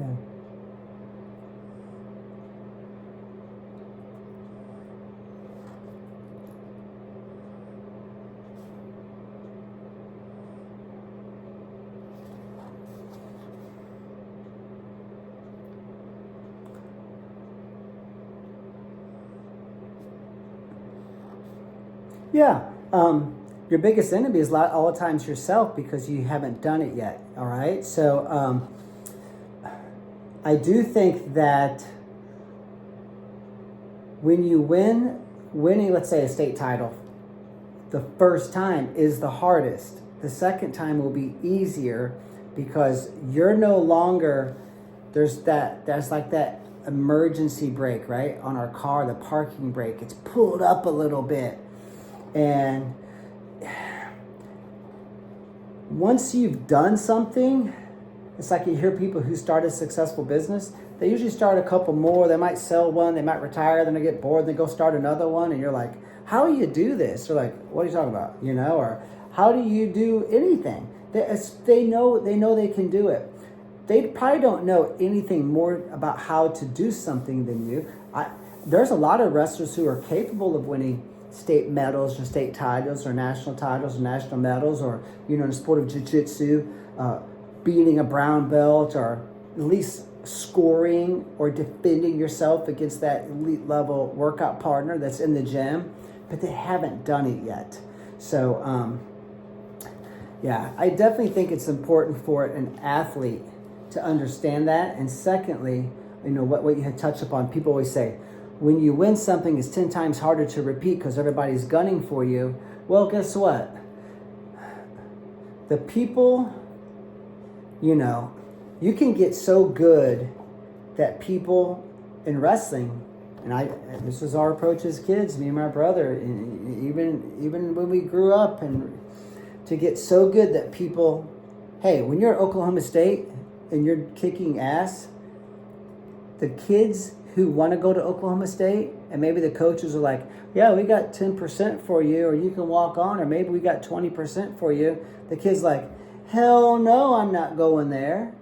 Yeah. Yeah. Your biggest enemy is all the times yourself because you haven't done it yet. All right. So I do think that when you winning, let's say, a state title, the first time is the hardest. The second time will be easier because you're no longer, there's like that emergency brake, right? On our car, the parking brake, it's pulled up a little bit. And once you've done something, it's like you hear people who start a successful business, they usually start a couple more, they might sell one, they might retire, then they get bored, they go start another one, and you're like, how do you do this? They're like, what are you talking about? Or how do you do anything? They know they can do it. They probably don't know anything more about how to do something than you. There's a lot of wrestlers who are capable of winning state medals or state titles or national medals or, in the sport of jiu-jitsu, beating a brown belt or at least scoring or defending yourself against that elite level workout partner that's in the gym, but they haven't done it yet. So, yeah, I definitely think it's important for an athlete to understand that. And secondly, what you had touched upon, people always say, when you win something, it's 10 times harder to repeat because everybody's gunning for you. Well, guess what? The people, you can get so good that people in wrestling, and this was our approach as kids, me and my brother, and even when we grew up, and to get so good that people, hey, when you're at Oklahoma State and you're kicking ass, the kids who want to go to Oklahoma State, and maybe the coaches are like, yeah, we got 10% for you, or you can walk on, or maybe we got 20% for you. The kid's like, hell no, I'm not going there.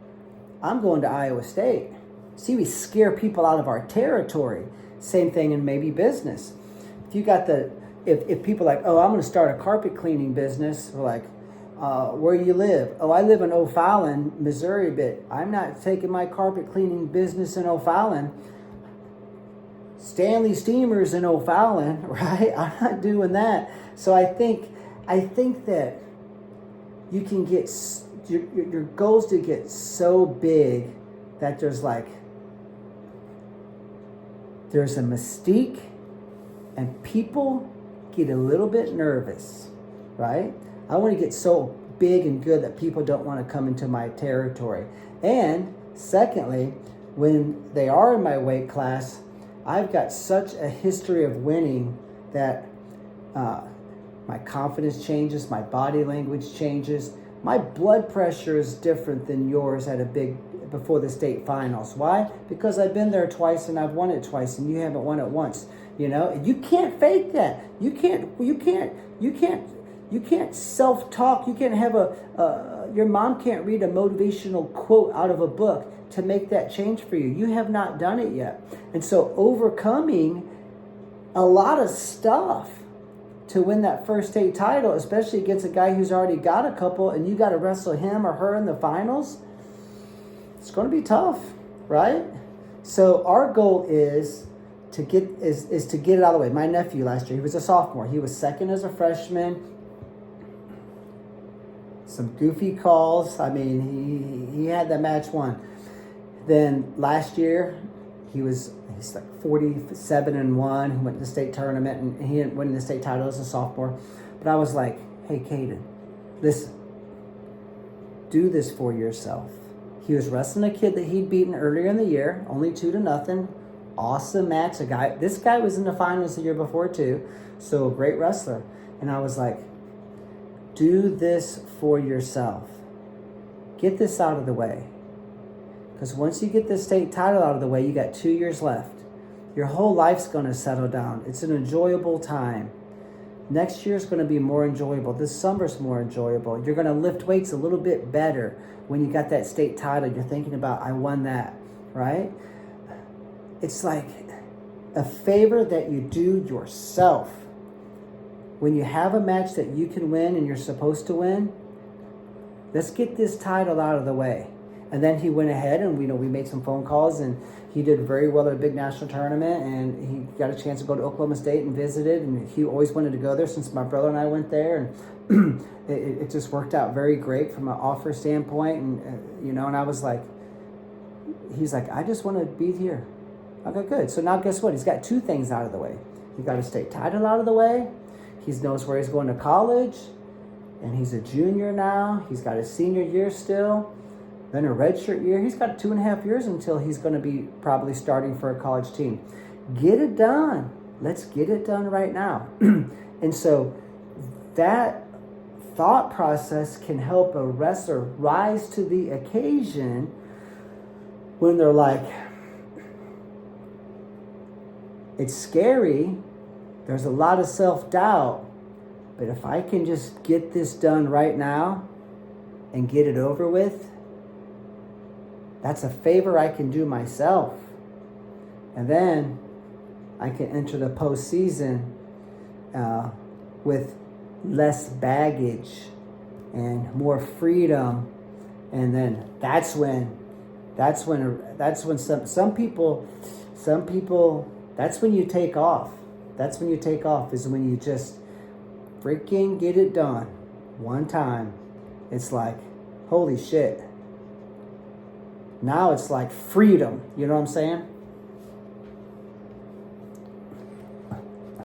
I'm going to Iowa State. See, we scare people out of our territory. Same thing in maybe business. If you got if people are like, oh, I'm going to start a carpet cleaning business, we're like, where you live? Oh, I live in O'Fallon, Missouri, but I'm not taking my carpet cleaning business in O'Fallon. Stanley Steamers in O'Fallon, right? I'm not doing that. So I think that you can get your goals to get so big that there's a mystique, and people get a little bit nervous, right? I want to get so big and good that people don't want to come into my territory. And secondly, when they are in my weight class, I've got such a history of winning that my confidence changes, my body language changes. My blood pressure is different than yours before the state finals. Why? Because I've been there twice and I've won it twice, and you haven't won it once. You can't fake that. You can't self-talk. You can't have your mom can't read a motivational quote out of a book to make that change for you. You have not done it yet. And so overcoming a lot of stuff to win that first state title, especially against a guy who's already got a couple, and you got to wrestle him or her in the finals, it's going to be tough, right? So our goal is to get it out of the way. My nephew last year, he was a sophomore. He was second as a freshman. Some goofy calls. I mean, he had that match won. Then last year, he's like 47-1. He went to the state tournament, and he didn't win the state title as a sophomore. But I was like, hey, Caden, listen, do this for yourself. He was wrestling a kid that he'd beaten earlier in the year, only 2-0. Awesome match. This guy was in the finals the year before too, so a great wrestler. And I was like, do this for yourself. Get this out of the way. Because once you get this state title out of the way, you got 2 years left. Your whole life's going to settle down. It's an enjoyable time. Next year is going to be more enjoyable. This summer's more enjoyable. You're going to lift weights a little bit better when you got that state title. You're thinking about, I won that, right? It's like a favor that you do yourself. When you have a match that you can win and you're supposed to win, let's get this title out of the way. And then he went ahead and we made some phone calls, and he did very well at a big national tournament, and he got a chance to go to Oklahoma State and visited, and he always wanted to go there since my brother and I went there, and it just worked out very great from an offer standpoint, and and I was like, he's like, I just want to be here. Okay, good. So now guess what? He's got two things out of the way. He got a state title out of the way. He knows where he's going to college, and he's a junior now. He's got his senior year still. Then a redshirt year. He's got 2.5 years until he's going to be probably starting for a college team. Get it done. Let's get it done right now. And so that thought process can help a wrestler rise to the occasion when they're like, it's scary. There's a lot of self-doubt. But if I can just get this done right now and get it over with, that's a favor I can do myself. And then I can enter the postseason with less baggage and more freedom. And then that's when some people, that's when you take off. That's when you take off, is when you just freaking get it done one time. It's like, holy shit. Now it's like freedom. You know what I'm saying?